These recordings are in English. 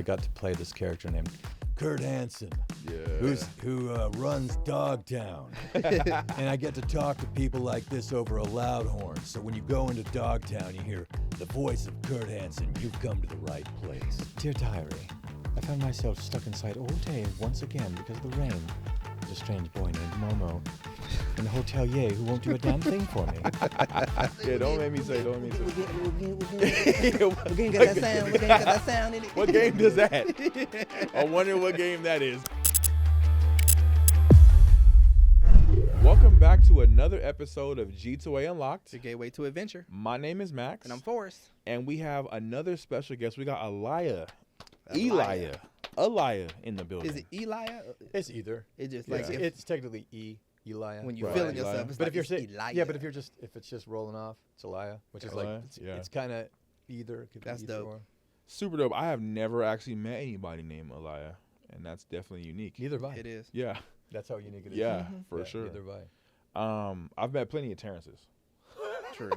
got to play this character named Kurt Hansen, Yeah. who runs Dogtown. And I get to talk to people like this over a loud horn. So when you go into Dogtown, you hear the voice of Kurt Hansen. You've come to the right place. Dear Diary, I found myself stuck inside all day once again because of the rain. There's a strange boy named Momo in the hotelier who won't do a damn thing for me. Yeah, don't make me say. We're gonna get that sound in it. What game does that? I wonder what game that is. Welcome back to another episode of G2A Unlocked. Your gateway to adventure. My name is Max. And I'm Forrest. And we have another special guest. We got Eliah in the building. Is it Eliah? It's either. It's just Yeah. like if, It's technically Eliah. when you're Right. feeling Eliah. yourself, it's But like if you're it's saying, Eliah. yeah, but if it's just rolling off, it's Eliah, which is Eliah, like yeah. it's kind of either. It could be That's either dope. or. Super dope. I have never actually met anybody named Eliah, and that's definitely unique. Neither have I. It is. Yeah, That's how unique it is. yeah, Mhm. for Yeah, sure. Neither have I. I've met plenty of Terrences. True.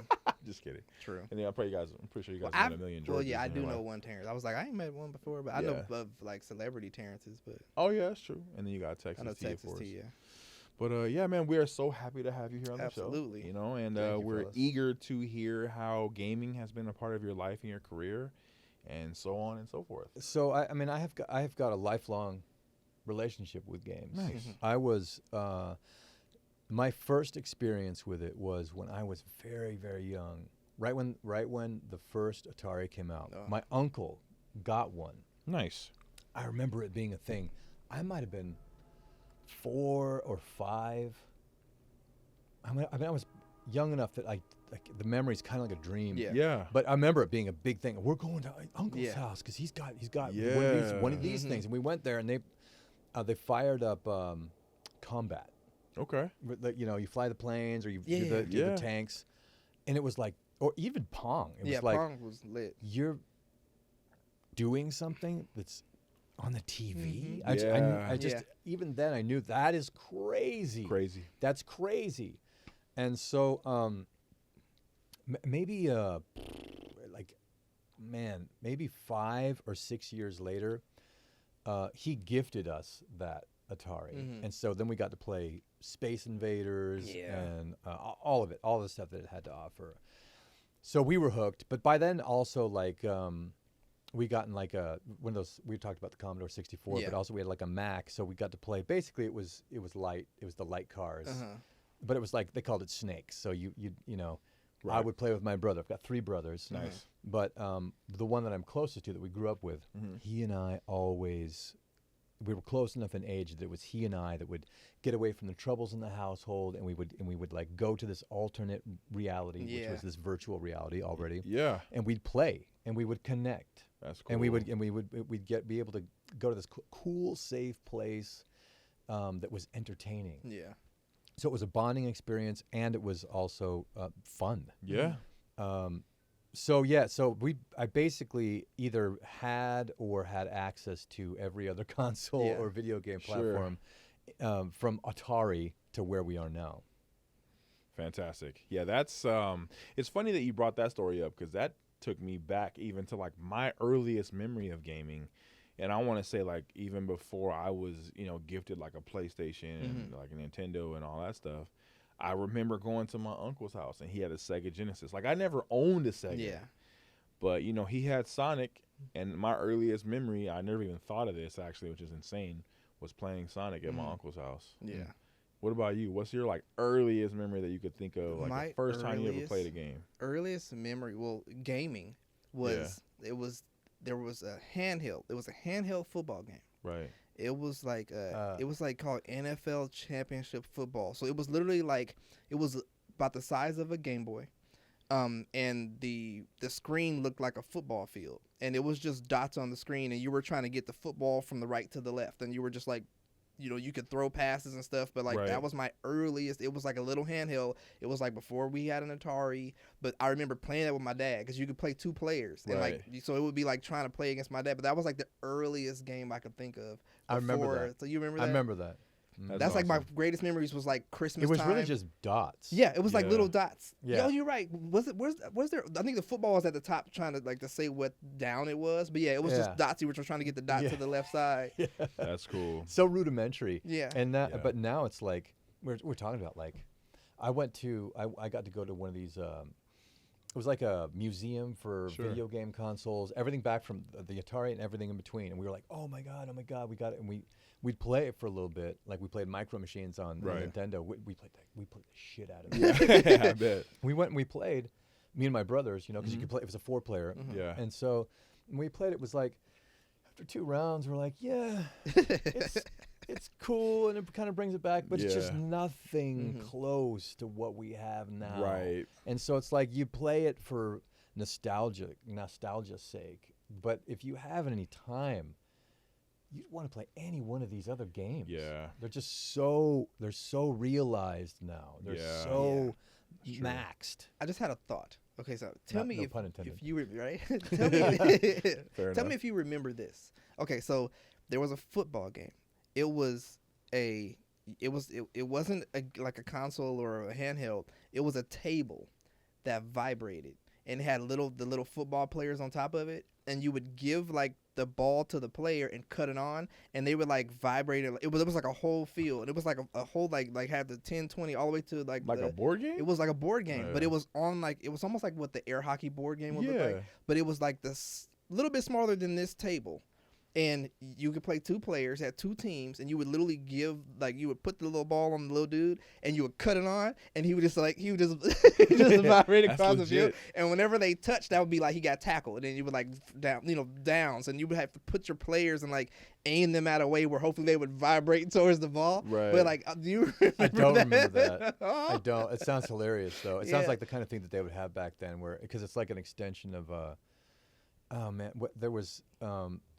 Just kidding. True. And then I'm pretty sure you guys Well, met a million Georges. Well, yeah, I in do your know life. one Terrence. I was like, I ain't met one before, but I know of like celebrity Terrences, but Oh yeah, that's true. And then you got Texas I know T, Texas of course. T, yeah. But yeah, man, we are so happy to have you here on the show. Absolutely. You know, and Thank you, we're fellas. eager to hear how gaming has been a part of your life and your career, and so on and so forth. So I mean, I have got a lifelong relationship with games. Nice. I was my first experience with it was when I was very, very young. Right when the first Atari came out. Oh. My uncle got one. Nice. I remember it being a thing. I might have been 4 or 5. I mean, I was young enough that the memory's kind of like a dream. Yeah. Yeah. But I remember it being a big thing. We're going to Uncle's Yeah. house because he's got one Yeah. of these Mhm. things, and we went there and they fired up combat. Okay. Like, you fly the planes or you Yeah. do Yeah. the tanks, and it was like, or even Pong. It Yeah, was like Pong was lit. you're doing something that's on the TV. Mhm. I just Yeah. even then I knew that is crazy. Crazy. That's crazy. And so maybe maybe 5 or 6 years later, he gifted us that Atari. Mhm. And so then we got to play Space Invaders Yeah. and all of it, all the stuff that it had to offer. So we were hooked. But by then also we got in like one of those, we talked about the Commodore 64, Yeah. but also we had like a Mac, so we got to play, basically it was light, it was the light cars. Uh-huh. But it was like, they called it Snakes. So you know, I Right. would play with my brother. I've got 3 brothers. Nice. But the one that I'm closest to, that we grew up with, Mhm. he and I we were close enough in age that it was he and I that would get away from the troubles in the household, and we would like go to this alternate reality, which Yeah. was this virtual reality already, Yeah. and we'd play and we would connect, That's cool. and we'd be able to go to this cool, safe place that was entertaining. Yeah. So it was a bonding experience, and it was also fun. Yeah. So I basically either had access to every other console Yeah. or video game Sure. platform from Atari to where we are now. Fantastic. Yeah, that's it's funny that you brought that story up, because that took me back even to like my earliest memory of gaming. And I want to say, like, even before I was, gifted like a PlayStation and like a Nintendo and all that stuff, I remember going to my uncle's house and he had a Sega Genesis. Like, I never owned a Sega. Yeah. But, he had Sonic, and my earliest memory, I never even thought of this actually, which is insane, was playing Sonic at my uncle's house. Yeah. What about you? What's your like earliest memory that you could think of, like My the first time you ever earliest- played a game? Earliest memory, well, gaming was there was a handheld. It was a handheld football game. Right. It was like called NFL Championship Football. So it was literally like, it was about the size of a Game Boy, and the screen looked like a football field, and it was just dots on the screen, and you were trying to get the football from the right to the left, and you were just like, you could throw passes and stuff, but like Right. that was my earliest. It was like a little handheld. It was like before we had an Atari, but I remember playing that with my dad, because you could play 2 players, and Right. like, so it would be like trying to play against my dad. But that was like the earliest game I could think of. I remember before- that. So you remember that? I remember that. That's like my greatest memories was like Christmas. It was time. really just dots. Yeah, it was like little dots. Yeah. Yo, you're right. Was there? I think the football was at the top, trying to say what down it was. But yeah, it was just dots. You were trying to get the dot to the left side. Yeah. That's cool. So rudimentary. Yeah. And that, but now it's like we're talking about like, I got to go to one of these. It was like a museum for video game consoles, everything back from the Atari and everything in between. And we were like, oh my god, we got it. And we'd play it for a little bit, like we played Micro Machines on Nintendo. We played the shit out of it. Yeah, I bet. We went and we played, me and my brothers, because you could play. It was a 4-player. Yeah. And so when we played, it was like after 2 rounds, we're like, yeah, it's cool, and it kind of brings it back, but it's just nothing close to what we have now. Right. And so it's like you play it for nostalgia's sake, but if you have any time, you want to play any one of these other games. Yeah. They're just so realized now. They're so maxed. I just had a thought. Okay, so tell me if you right. Tell me if you remember this. Okay, so there was a football game. It wasn't like a console or a handheld. It was a table that vibrated and had the little football players on top of it, and you would give like the ball to the player and cut it on, and they would like vibrate it. It was like a whole field. It was like a whole like had the 10, 20 all the way to like a board game. It was like a board game, but it was on like it was almost like what the air hockey board game would look like, but it was like this little bit smaller than this table. And you could play 2 players, had 2 teams, and you would literally you would put the little ball on the little dude, and you would cut it on, and he would just vibrate across the field. And whenever they touched, that would be like he got tackled, and then you would like downs, and you would have to put your players and like aim them at a way where hopefully they would vibrate towards the ball. Right. But like, do you remember I don't that? remember that. I don't. It sounds hilarious though. It sounds like the kind of thing that they would have back then, because it's like an extension of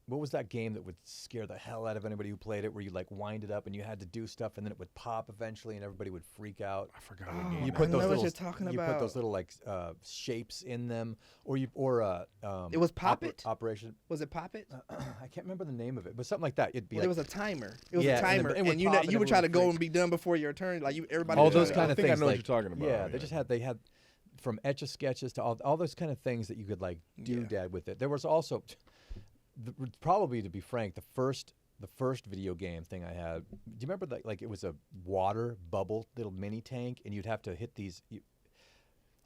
what was that game that would scare the hell out of anybody who played it, where you like wind it up and you had to do stuff and then it would pop eventually and everybody would freak out? I forgot what game. You put those little, what you're talking you about. put those little like shapes in them, or it was Pop It? Operation. Was it Pop It? I can't remember the name of it, but something like that. It'd be It was a timer. It was Yeah, a timer, and it would and pop you would try to go freak. and be done before your turn. Like everybody. all was those trying kind to- of I think things. I know what like, you're talking about. Yeah, they had from Etch-a-Sketches to all those kind of things that you could like doodad with it. There was also, probably to be frank, the first video game thing I had. Do you remember that? Like it was a water bubble little mini tank, and you'd have to hit these.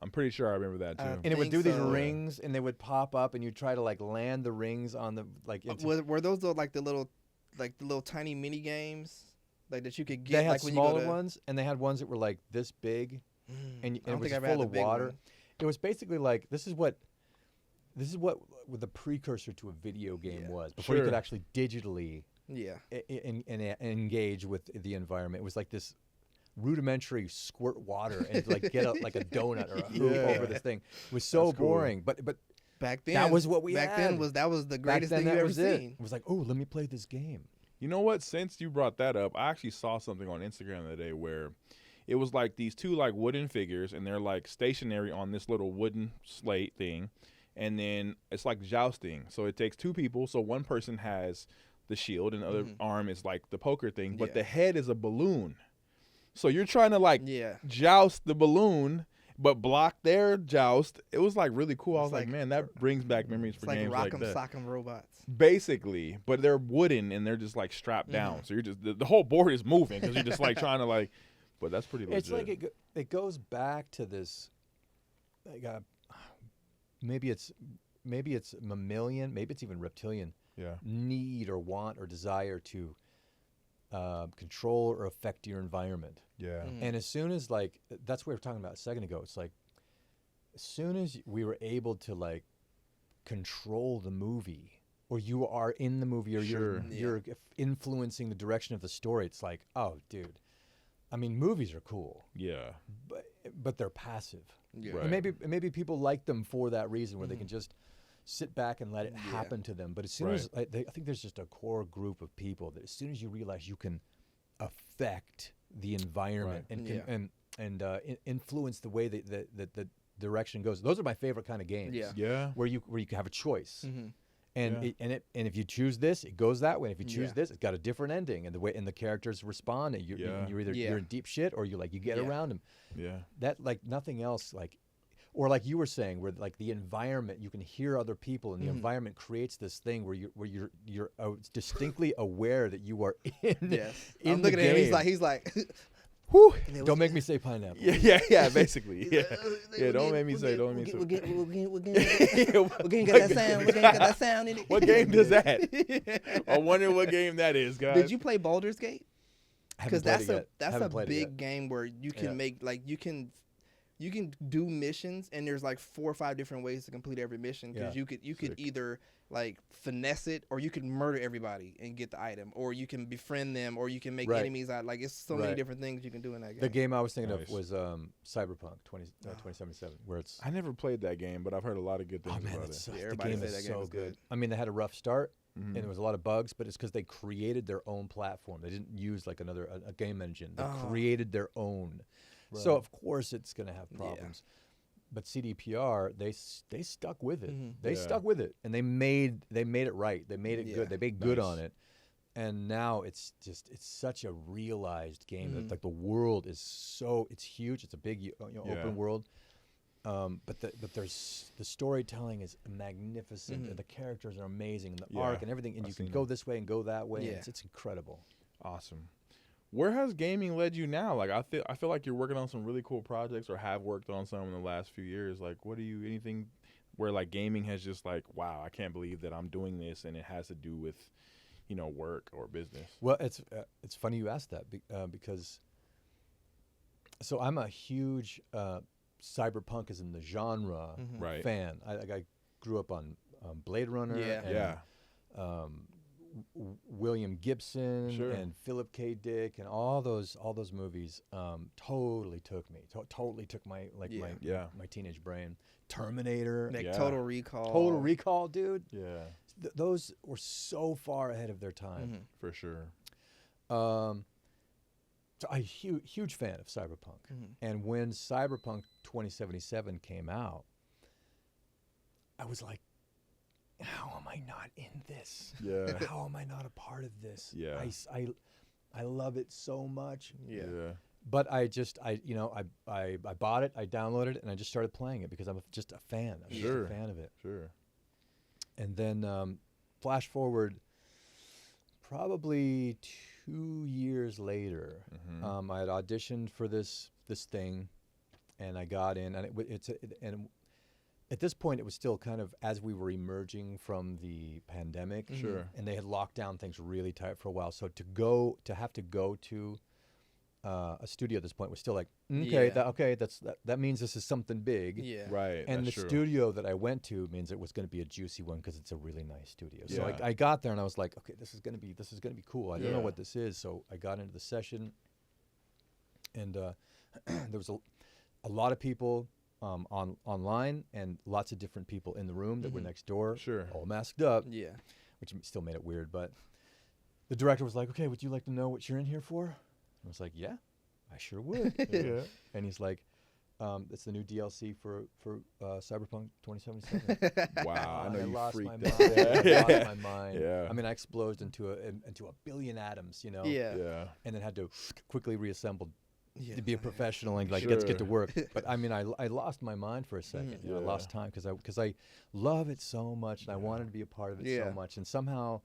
I'm pretty sure I remember that too. And it would do these so. rings, and they would pop up, and you'd try to like land the rings on the like. Were those the little tiny mini games like that you could get? They had like when smaller you go to, ones, and they had ones that were like this big, and I it don't was think I've had full the of big water. one. It was basically like this is what the precursor to a video game was before you could actually digitally engage with the environment. It was like this rudimentary squirt water and like get like a donut or a hoop over this thing. It was so boring, but back then that was what we back had. then that was the greatest back thing then, you that ever was seen. It was like, oh, let me play this game. You know what? Since you brought that up, I actually saw something on Instagram the other day where it was like these 2 like wooden figures, and they're like stationary on this little wooden slate thing, and then it's like jousting. So it takes 2 people. So one person has the shield, and the other arm is like the poker thing, but the head is a balloon. So you're trying to like joust the balloon, but block their joust. It was like really cool. I was like, man, that brings back memories for games like that. Rock'em Sock'em Robots. Basically, but they're wooden and they're just like strapped down. So you're just the whole board is moving because you're just like trying to like. But that's pretty legit. It's like it goes back to this. Like, maybe it's mammalian, maybe it's even reptilian. Need or want or desire to control or affect your environment. And as soon as like that's what we were talking about a second ago. It's like as soon as we were able to like control the movie, or you are in the movie, or you're influencing the direction of the story, it's like, oh, dude. I mean, movies are cool. But they're passive. Right. And maybe people like them for that reason, where they can just sit back and let it happen to them. But as soon as I think there's just a core group of people that as soon as you realize you can affect the environment and influence the way that the direction goes. Those are my favorite kind of games. Yeah. Where you have a choice. And and if you choose this, it goes that way. And if you choose this, it's got a different ending, and the characters respond. And you're either you're in deep shit or you get around them. Yeah. That like nothing else or like you were saying, where like the environment, you can hear other people, and the environment creates this thing where you're distinctly aware that you are in. Yes. In I'm the looking at game. him. He's like. Whew. Don't make me say pineapple. Yeah, basically. Yeah, don't make me say. Don't make me say. What game got that sound? What game got that sound in it? What game does that? I wonder what game that is, guys. Did you play Baldur's Gate? Because that's a big game where you can make you can do missions, and there's like 4 or 5 different ways to complete every mission. Because you could either like finesse it, or you could murder everybody and get the item, or you can befriend them, or you can make enemies out. Like it's so many different things you can do in that game. The game I was thinking of was Cyberpunk 2077, where it's. I never played that game, but I've heard a lot of good things about it. Everybody said that game was good. I mean, they had a rough start, and there was a lot of bugs, but it's because they created their own platform. They didn't use like a game engine. They created their own. Right. So of course it's going to have problems. But CDPR, they stuck with it. They stuck with it, and they made it right. They made it good. They made good on it, and now it's such a realized game. That, like the world is it's huge. It's a big open world, but there's the storytelling is magnificent. And the characters are amazing, and the arc and everything. And you can go this way and go that way. And it's incredible. Awesome. Where has gaming led you now? Like I feel like you're working on some really cool projects, or have worked on some in the last few years. Like anything where like gaming has just like, wow, I can't believe that I'm doing this, and it has to do with, work or business. Well, it's funny you asked that because so I'm a huge cyberpunk as in the genre fan. I grew up on Blade Runner. William Gibson and Philip K. Dick and all those movies totally took my my teenage brain. Terminator, like Total Recall, dude. Those were so far ahead of their time, for sure. So I'm a huge fan of Cyberpunk, and when Cyberpunk 2077 came out, I was like, how am I not in this? Yeah. How am I not a part of this? Yeah. I love it so much. Yeah. But I bought it, I downloaded it, and I just started playing it because I'm just a fan. I'm just a fan of it. Sure. And then flash forward probably 2 years later, I had auditioned for this thing, and I got in, and at this point, it was still kind of as we were emerging from the pandemic. Sure. And they had locked down things really tight for a while. So to have to go to a studio at this point was still like, that means this is something big. Yeah. Right. And the studio that I went to means it was going to be a juicy one because it's a really nice studio. So I got there and I was like, okay, this is going to be cool. I don't know what this is. So I got into the session, and there was a lot of people online, and lots of different people in the room that were next door, all masked up, which still made it weird. But the director was like, okay, would you like to know what you're in here for? And I was like, yeah, I sure would. And he's like, it's the new DLC for Cyberpunk 2077. Wow, I know you lost freaked my out. mind. I lost my mind. Yeah. I mean, I exploded into a billion atoms, Yeah. and then had to quickly reassemble to be a professional and get to work. But I mean, I lost my mind for a second. I lost time because I love it so much, and I wanted to be a part of it so much. And somehow,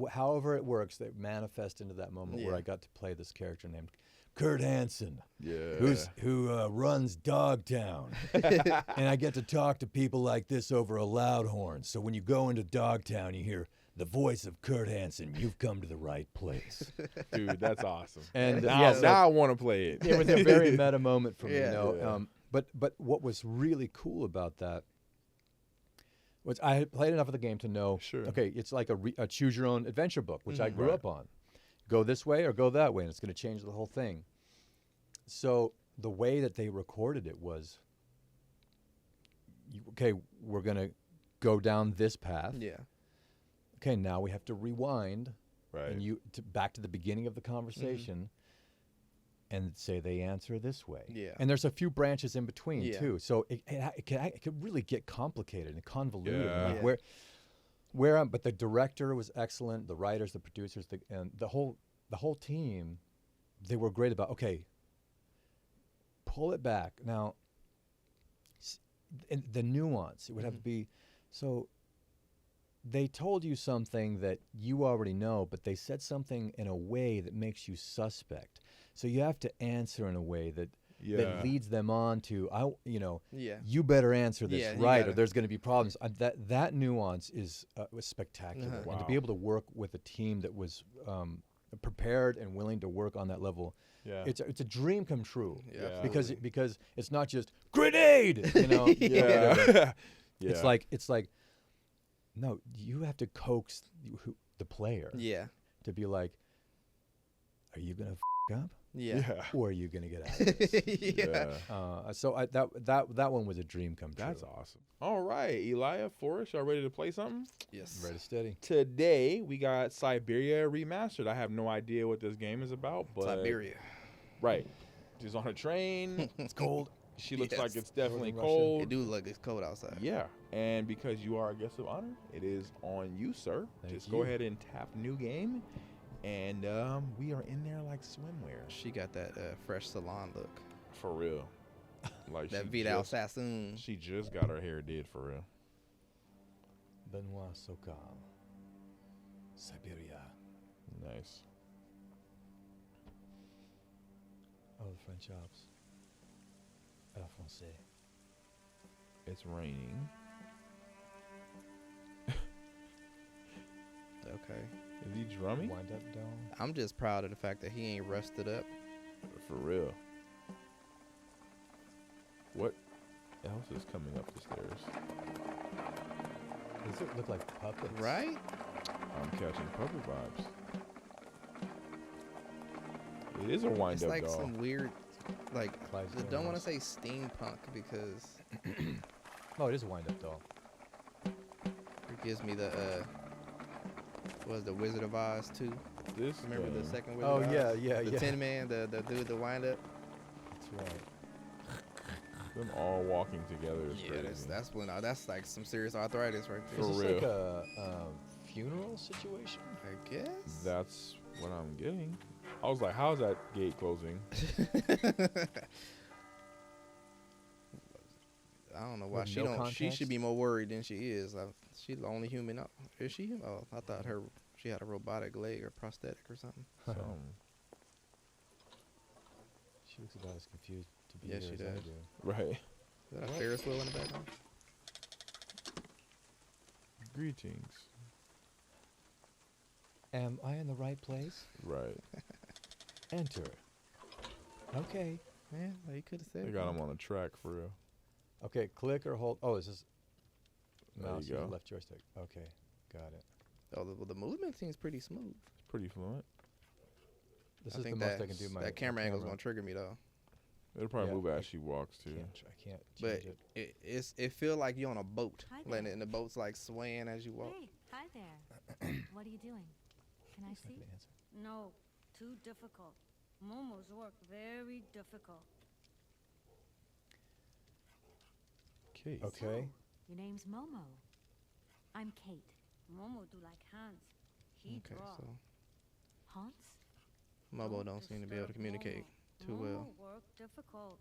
however it works, they manifest into that moment where I got to play this character named Kurt Hansen, who runs Dogtown, and I get to talk to people like this over a loud horn. So when you go into Dogtown, you hear the voice of Kurt Hansen. You've come to the right place. Dude, that's awesome. And now I want to play it. It was a very meta moment for me. Yeah. But what was really cool about that was I had played enough of the game to know, okay, it's like a choose your own adventure book, which I grew up on. Go this way or go that way, and it's going to change the whole thing. So the way that they recorded it was, okay, we're going to go down this path. Yeah. Okay, now we have to rewind, right? And back to the beginning of the conversation, and say they answer this way. Yeah. And there's a few branches in between too, so it could really get complicated and convoluted. Yeah. Like But the director was excellent. The writers, the producers, and the whole team, they were great about. Okay, pull it back now. And the nuance, it would have to be so. They told you something that you already know, but they said something in a way that makes you suspect. So you have to answer in a way that leads them on to, you better answer this right, or there's going to be problems. That nuance was spectacular. Wow. And to be able to work with a team that was prepared and willing to work on that level, it's a dream come true. Yeah, because it's not just grenade. It's like. No, you have to coax the player. Yeah. To be like, are you gonna up? Yeah. Or are you gonna get out of this? So that one was a dream come true. That's awesome. All right, Eliah, Forrest, y'all ready to play something? Yes. Ready, steady. Today we got Syberia Remastered. I have no idea what this game is about, but Siberia. Right. She's on a train. It's cold. She looks like it's definitely Northern cold. It do look like it's cold outside. Yeah, and because you are a guest of honor, it is on you, sir. Just go ahead and tap new game, and we are in there like swimwear. She got that fresh salon look. For real. Like that Vidal Sassoon. She just got her hair did for real. Benoit Sokal. Syberia. Nice. Oh, the French Alps. À la français. It's raining. Okay. Is he drumming? Wind up dome. I'm just proud of the fact that he ain't rusted up. For real. What else is coming up the stairs? Does it look like puppets? Right? I'm catching puppet vibes. It is a wind It's up like doll. some weird, like, I Clydesdale don't want to house. say steampunk because Oh, it is a wind up doll. it gives me the, the Wizard of Oz too. This Remember the game- second Wizard Oh, of Oz? yeah. The Tin Man, the dude, the wind up. That's right. Them all walking together is Yeah, crazy. that's like some serious arthritis right there. For Is this real. like a funeral situation? I guess. That's what I'm getting. I was like, how's that gate closing? I don't know why With she no don't. She context? should be more worried than she is. She's the only human. Is she? Oh, I thought she had a robotic leg or prosthetic or something. She looks about as confused to be Yeah, here she as I does. do. Right. Is that a Ferris wheel in the background? Greetings. Am I in the right place? Right. Enter. Okay. Yeah, well, you could have said. They got him on a track for real. Okay, click or hold. Oh, is this There mouse you or the go. left joystick? Okay, got it. Oh, the movement seems pretty smooth. It's pretty fluent. This I is the think most I can do. that camera angle's gonna trigger me though. It'll probably Yeah, move as she walks too. I can't But change it. it feel like you're on a boat, Hi like, there. and the boat's like swaying as you walk. Hey, hi there. What are you doing? Can I It's not see? gonna answer. No, too difficult. Momo's work very difficult. Kate. Okay. Your name's Momo. I'm Kate. Momo do like Hans. He Okay, draw. so Hans? Mobo don't seem to be able to disturb communicate Momo. too well. Momo work difficult.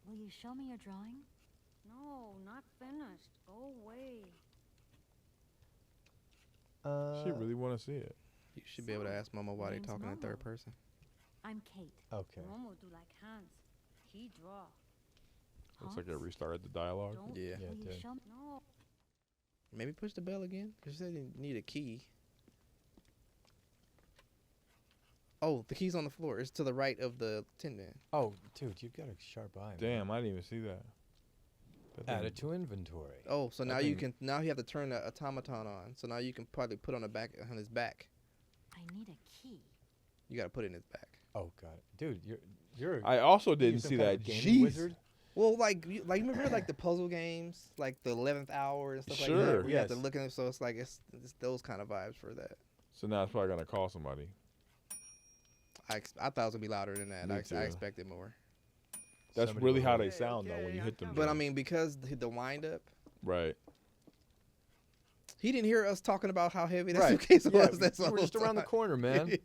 Will you show me your drawing? No, not finished. Go away. She really want to see it. You should be able to ask Momo why they name's talking in third Momo. person. I'm Kate. Okay. Momo do like Hans. He draw. Looks like it Hans? restarted the dialogue. Don't Yeah. Yeah, will it you did. show me? No. Maybe push the bell again. Cause you said you need a key. Oh, the key's on the floor. It's to the right of the Tin Man. Oh, dude, you've got a sharp eye. man. Damn, I didn't even see that. That Add thing- it to inventory. Oh, so That now you thing- can. Now you have to turn the automaton on. So now you can probably put on his back. I need a key. You got to put it in his back. Oh, got it, dude. You're. I also you're didn't some see kind that. of gaming Jeez. wizard. Well, like you remember like the puzzle games, like the 11th Hour and stuff like Sure. that. Where you have to Yes. look at them. So it's like it's those kind of vibes for that. So now it's probably gonna call somebody. I thought it was gonna be louder than that. Me I too. expected more. That's Somebody really will how do they it. sound though when you hit them. But I joints. mean, because the wind up, right. He didn't hear us talking about how heavy that Right. suitcase Yeah, was. That's you were just around the corner, man.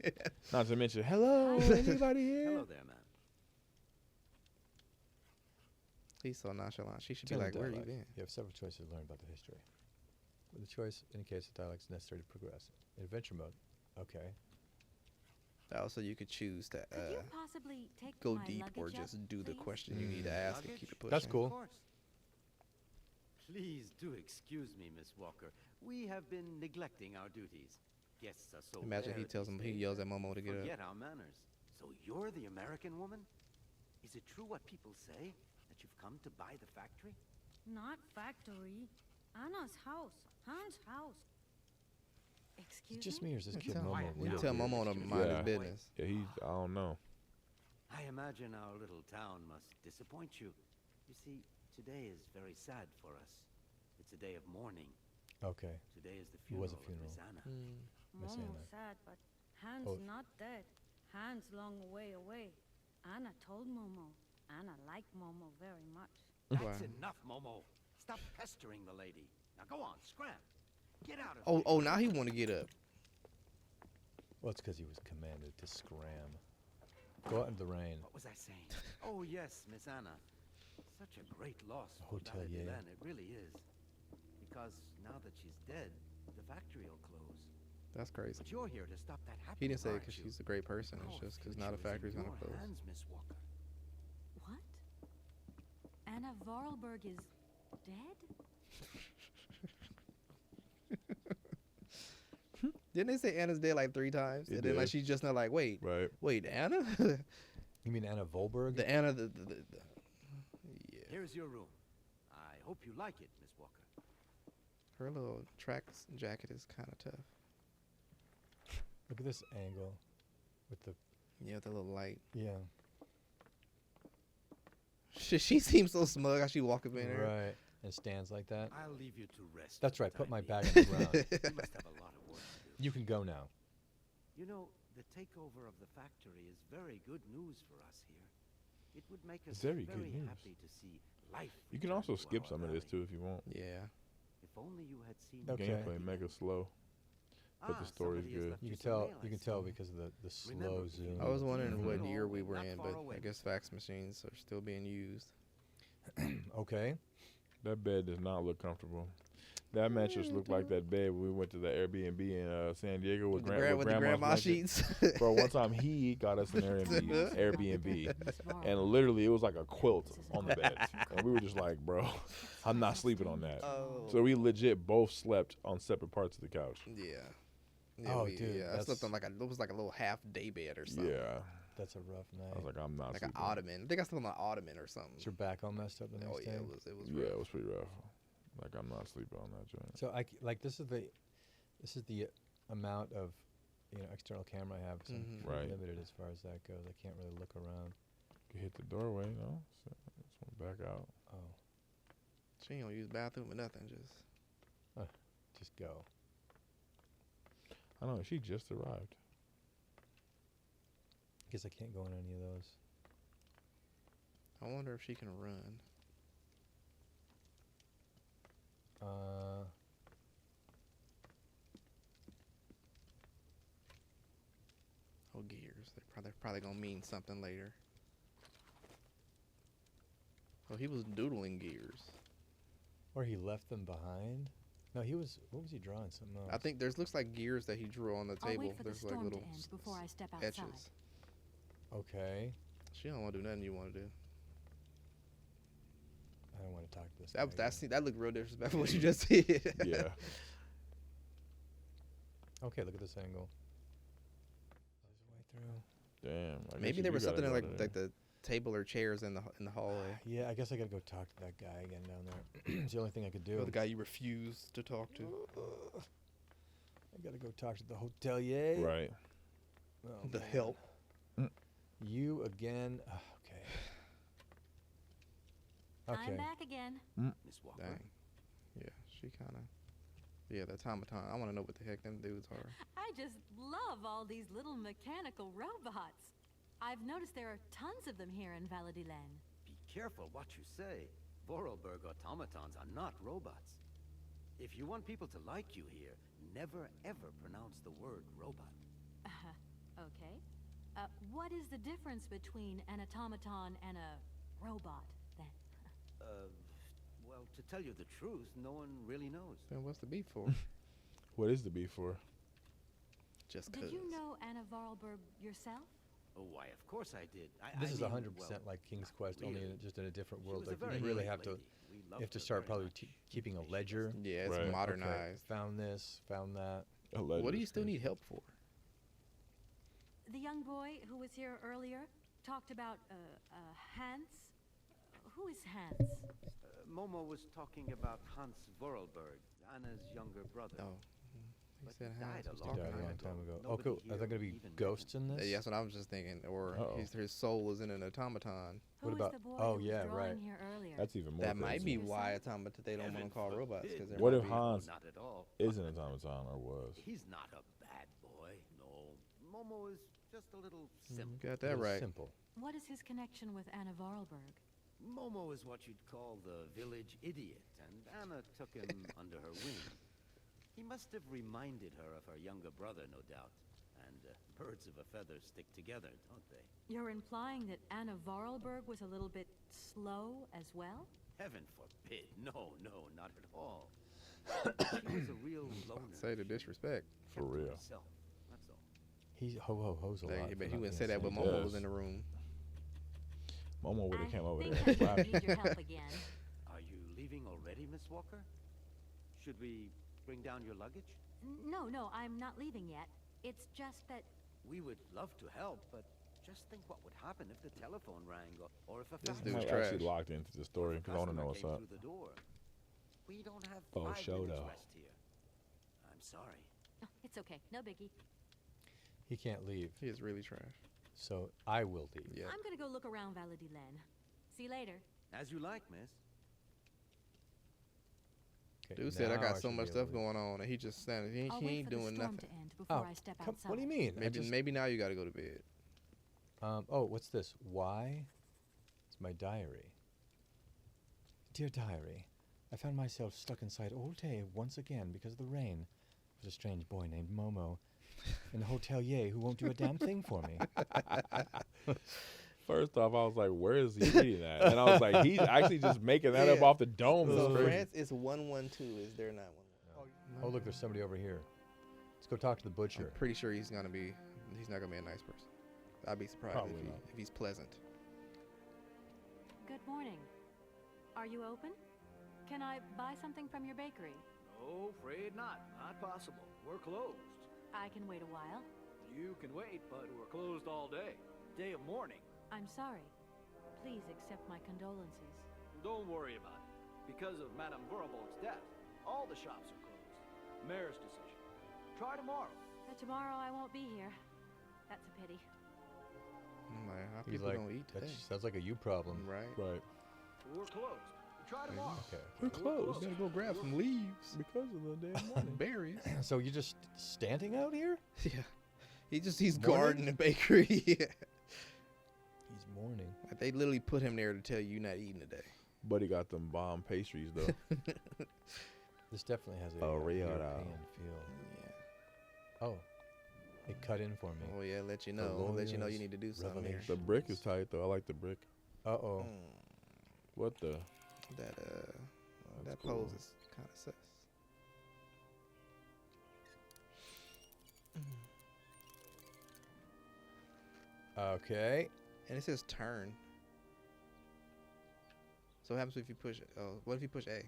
Not to mention, hello, Hi. anybody here? Hello there, man. He's so nonchalant. She should be Tell the like, "Where you dialogue. been?" You have several choices to learn about the history. With the choice indicates the dialogue is necessary to progress. In adventure mode, okay. Also, you could choose to Could you possibly take go my deep or luggage up, just do the please? question you need to ask and keep it pushing. That's cool. Of course. Please do excuse me, Miss Walker. We have been neglecting our duties. Guests are so Imagine rare he tells these him, he days yells that at Momo to we get up. forget our manners. So you're the American woman? Is it true what people say, that you've come to buy the factory? Not factory. Anna's house. Hans' house. Excuse Is it just me? me or is this kid Tell- Momo Quiet You now. tell weird? Momo to mind his Yeah. business. Yeah, I don't know. I imagine our little town must disappoint you. You see, today is very sad for us. It's a day of mourning. Okay. Today is the It funeral was a of funeral. Miss Anna. Miss Anna. Momo's sad, but Hans Oh. not dead. Hans long way away. Anna told Momo. Anna liked Momo very much. That's Wow. enough, Momo. Stop pestering the lady. Now go on, scram. Get out of Oh, here. oh, now he want to get up. Well, it's because he was commanded to scram. Go out in the rain. What was I saying? Oh, yes, Miss Anna. Such a great loss for Hotelier. Valadilène, it really is. Because now that she's dead, the factory will close. That's crazy. But you're here to stop that happening. He didn't say it aren't because you? she's a great person. It's Our just because now the future is in factory's gonna your close. hands, Miss Walker. What? Anna Voralberg is dead? Didn't they say Anna's dead like 3 times? They And then like did. she's just not like, wait, Right. wait, Anna? You mean Anna Volberg? the Anna, the yeah. Here's your room. I hope you like it, Miss Walker. Her little track jacket is kind of tough. Look at this angle with the Yeah, the little light. yeah. She seems so smug how she walk up in there. Right. And stands like that. I'll leave you to rest. That's for the right. Put time my being. bag on the ground. You must have a lot of work to do. You can go now. You know, the takeover of the factory is very good news for us here. It would make us Very good news. happy to see life. You can return also to skip our some of this valley. too if you want. Yeah. If only you had seen Okay. Gameplay mega slow. but the story's somebody has good. left You can some tell. mail, You I can see. tell because of the slow Remember, zoom. I was wondering Mhm. what year we were Not in, far but away I guess from fax machines are still being used. Okay. That bed does not look comfortable. That mattress looked like that bed when we went to the Airbnb in San Diego with, With the grandma's grandma blanket. sheets. Bro, one time he got us an Airbnb, and literally it was like a quilt on the bed, and we were just like, bro, I'm not sleeping on that. Oh. So we legit both slept on separate parts of the couch. Yeah. Oh, we, dude, yeah. I slept that's- on like it was like a little half day bed or something. Yeah, That's a rough night. I was like, I'm not Like an sleeping. ottoman. I think I slept on an ottoman or something. Is your back all messed up the next Oh day? yeah, it was Yeah, rough. it was pretty rough. Like I'm not sleeping on that joint. So like this is the amount of external camera I have. So I'm Mhm. Right. limited as far as that goes. I can't really look around. You hit the doorway, no? So this one back out. Oh, She ain't gonna use the bathroom or nothing. just go. I know she just arrived. Guess I can't go in any of those. I wonder if she can run. Oh, gears. They're probably gonna mean something later. Oh, he was doodling gears. Or he left them behind. No, he was. What was he drawing? Something else. I think looks like gears that he drew on the I'll table. wait for the There's like storm to little end before I step outside. etches. Okay. She don't want to do nothing you want to do. I don't want to talk to this. That guy that looked real disrespectful what you just did. Yeah. Okay, look at this angle. His way through. Damn. I guess Maybe you there do was gotta something in go like there. the table or chairs in the hallway. Yeah, I guess I gotta go talk to that guy again down there. It's the only thing I could do. Or the guy you refused to talk to. I gotta go talk to the hotelier. Right. Oh, The man. help. You again. Okay. I'm back again. Miss Walker. Dang. Yeah, she kind of. Yeah, the automaton. I want to know what the heck them dudes are. I just love all these little mechanical robots. I've noticed there are tons of them here in Valadilène. Be careful what you say. Voralberg automatons are not robots. If you want people to like you here, never ever pronounce the word robot. Okay. What is the difference between an automaton and a robot, then? Well, to tell you the truth, no one really knows. Then what's the beef for? What is the beef for? Just Did cause. you know Anna Voralberg yourself? Oh, why, of course I did. This is mean, 100% well, like King's not Quest, only really. just in a different She world. was a Like very you really nice have to, lady. We you loved have to her start very probably much. keeping a Gracious. ledger. Yeah, it's Right, okay. modernized. Found this, found that. What do you still need help for? The young boy who was here earlier talked about, Hans. Who is Hans? Momo was talking about Hans Voralberg, Anna's younger brother. Oh, he But said he died Hans was a He long died talking a long about time ago. Oh, Nobody cool. Are there here going to be even ghosts in this? Yeah, that's what I was just thinking. Or Uh-oh. his soul is in an automaton. Who What is about- the boy oh, who was yeah, drawing right. here earlier? That's even more That might crazy. be why automata they don't want Heaven to call robots. forbid. Because What might if be- Hans Not at all. is an automaton or was? He's not a bad boy. No. Momo is just a little simple. You got It that was right. Simple. What is his connection with Anna Voralberg? Momo is what you'd call the village idiot, and Anna took him under her wing. He must have reminded her of her younger brother, no doubt. And birds of a feather stick together, don't they? You're implying that Anna Voralberg was a little bit slow as well? Heaven forbid. No, not at all. She was a real loner. Say the disrespect. For Kept to real. herself, that's all. He ho's a lot. Like, for but he not wouldn't being say that when seen. Momo Yes. was in the room. Momo would I have came over think there I and slapped need your help again. Are you leaving already, Miss Walker? Should we bring down your luggage? No, I'm not leaving yet. It's just that We would love to help, but just think what would happen if the telephone rang, or if a This fax dude's I'm came, trash. actually locked into the story or if a because I want to know customer what's came up. through the door. We don't have Oh, 5 show minutes though. rest here. I'm sorry. oh, it's okay, no biggie. He can't leave, He is really trash. so I will leave. Yeah. I'm gonna go look around Valadilène. See you later. As you like, miss. Okay, Dude said I now got so should much be stuff able to leave. going on, and he just standing. He I'll wait ain't for the doing storm nothing. to end before Oh, I step come, outside. what do you mean? Maybe now you got to go to bed. Oh, what's this? Why? It's my diary. Dear diary, I found myself stuck inside all day once again because of the rain. There's a strange boy named Momo in the hotelier who won't do a damn thing for me. First off, I was like, where is he reading that? And I was like, he's actually just making that up Yeah. off the dome. This So is crazy. France is 112. Is there not 112? Oh, look, there's somebody over here. Let's go talk to the I'm butcher. pretty sure he's not gonna be a nice person. I'd be surprised Probably not. if he's pleasant. Good morning. Are you open? Can I buy something from your bakery? No, afraid not. Not possible. We're closed. I can wait a while. You can wait, but we're closed all day. Day of mourning. I'm sorry. Please accept my condolences. Don't worry about it. Because of Madame Voralberg's death, all the shops are closed. Mayor's decision. Try tomorrow. But tomorrow I won't be here. That's a pity. I'm like, how He's people like, don't eat that today? sounds like a you problem. Right. Right. We're closed. Try tomorrow. Okay. We're You closed gotta go grab some leaves, because of the damn morning. berries. So you're just standing out here? Yeah. He's Morning? guarding the bakery. Yeah. He's mourning. Like, they literally put him there to tell you you're not eating today. But he got them bomb pastries though. This definitely has a Oh, Rio. European feel. Yeah. Oh, it cut in for me. Oh yeah, let you The know. Let you know you lawyer's need to do something here. The brick is tight though. I like the brick. Uh-oh. What the? That That's pose cool. is kind of sus. Okay. And it says turn. So what happens if you push it? Oh, what if you push A?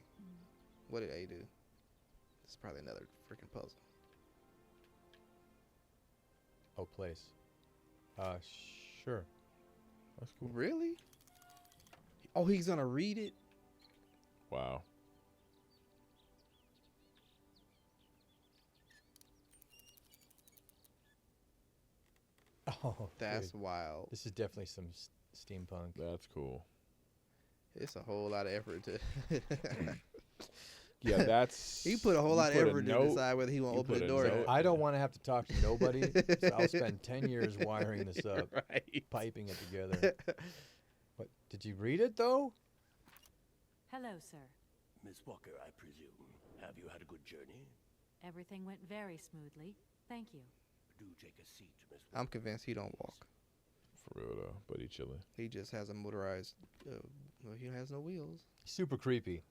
What did A do? It's probably another freaking puzzle. Oh, place. Sure. That's cool. Really? Oh, he's gonna read it? Wow. Oh, That's dude. wild. This is definitely some steampunk. That's cool. It's a whole lot of effort to. Yeah, that's. He put a whole you lot of put a effort to note- decide whether he want to you open put the a door. or note- not. I don't want to have to talk to nobody, so I'll spend 10 years wiring this up, Right. piping it together. What? Did you read it, though? Hello, sir. Miss Walker, I presume. Have you had a good journey? Everything went very smoothly. Thank you. Do take a seat, Miss. I'm convinced he don't walk. For real though, but he chilling. He just has a motorized. Well, he has no wheels. Super creepy.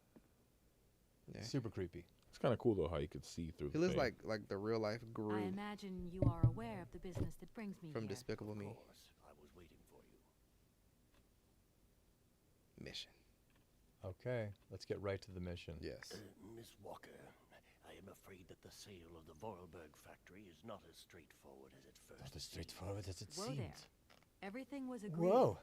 Yeah. Super creepy. It's kind of cool though how you could see through. He looks like the real life Gru I imagine you are aware of the business that brings me from here. Despicable Me. Of course, I was waiting for you. Mission. Okay, let's get right to the mission. Yes. Miss Walker, I am afraid that the sale of the Voralberg factory is not as straightforward as it first Not as seemed. straightforward as it Whoa seems. there. Everything was agreed. Whoa.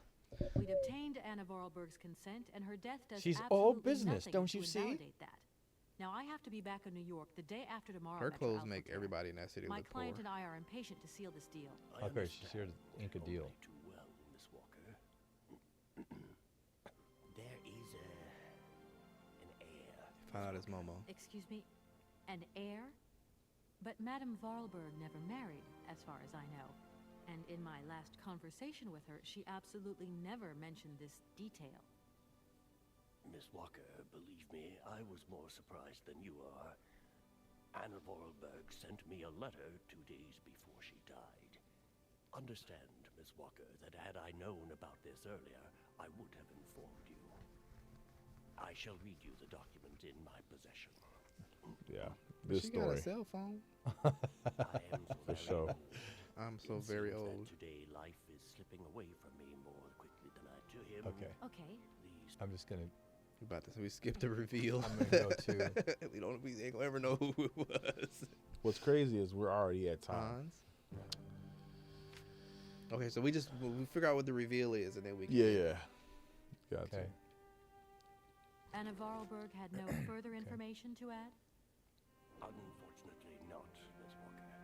We'd obtained Anna Voralberg's consent, and her death does She's absolutely all business, nothing don't to you see? invalidate that. Now I have to be back in New York the day after tomorrow. Her Metro clothes Alpha make Care. everybody in that city My look poor. client and I are impatient to seal this deal. I Okay, she's here to understand ink a only deal. too well, Miss Walker. There is an heir. Find out his Momo. Excuse me, an heir? But Madame Voralberg never married, as far as I know. And in my last conversation with her, she absolutely never mentioned this detail. Miss Walker, believe me, I was more surprised than you are. Anna Voralberg sent me a letter 2 days before she died. Understand, Miss Walker, that had I known about this earlier, I would have informed you. I shall read you the document in my possession. Yeah, this She got story. a cell phone. I am so very sure. old. I'm so It very seems that old. Today, life is slipping away from me more quickly than I to him. Okay, Okay, These I'm just gonna. We skipped the reveal. I'm gonna go to we ain't gonna ever know who it was. What's crazy is we're already at time. Hans. Okay, so we figure out what the reveal is, and then we can Yeah. Got Okay. Anna Voralberg had no further information to add? Unfortunately not, Miss Walker.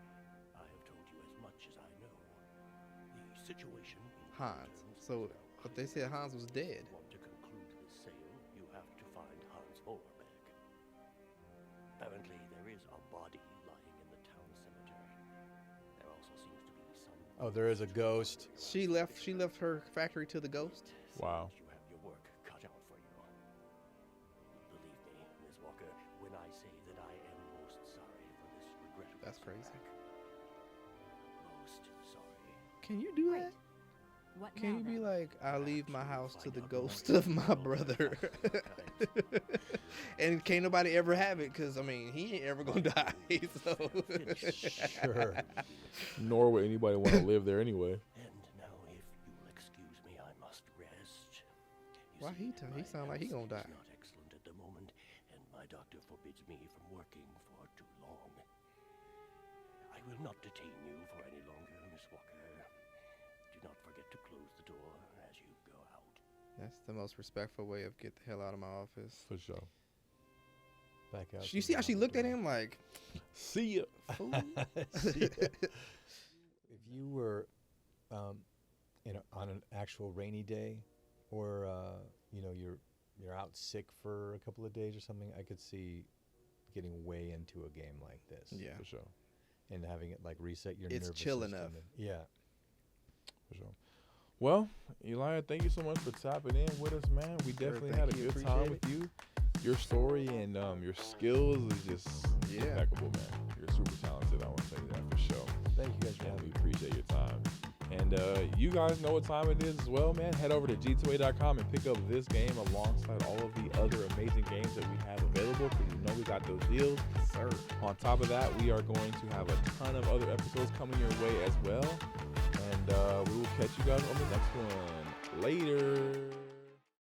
I have told you as much as I know. The situation in Hans. terms So, is now but they said Hans was dead. Want to conclude the sale, you have to find Hans Voralberg. Apparently, there is a body lying in the town cemetery. There also seems to be some. Oh, there is a ghost. She left her factory to the ghost. Wow. You have your work cut out for you. Believe me, Miss Walker, when I say that I am most sorry for this regrettable. That's crazy. setback. Most sorry. Can you do Great. that? What Can now, you be then? like, I leave my house to Find the out more ghost of my about brother, mankind. and can't nobody ever have it? Cause I mean, he ain't ever gonna die. So Sure. Nor would anybody want to live there anyway. And now, if you'll excuse me, I must rest. You Why see, he my sound like he health gonna is die? Not excellent at the moment, and my doctor forbids me from working for too long. I will not detain you for any longer, Miss Walker. Do not forget to close the door as you go out. that's the most respectful way of get the hell out of my office. For sure. Back out. You see how she looked at him like, See ya. fool? If you were, on an actual rainy day, or you're out sick for a couple of days or something, I could see getting way into a game like this. Yeah. For sure. And having it like reset your It's nervous chill system enough. Yeah. For sure. Well, Eliah, thank you so much for tapping in with us, man. We definitely had a thank you. good time Appreciate with you. Your story and your skills is just Yeah. impeccable, man. You're super talented. I want to tell you that for sure. Thank you guys for And having we me. appreciate your time. And you guys know what time it is as well, man. Head over to G2A.com and pick up this game alongside all of the other amazing games that we have available, because you know we got those deals. Sir. On top of that, we are going to have a ton of other episodes coming your way as well. And we will catch you guys on the next one. Later.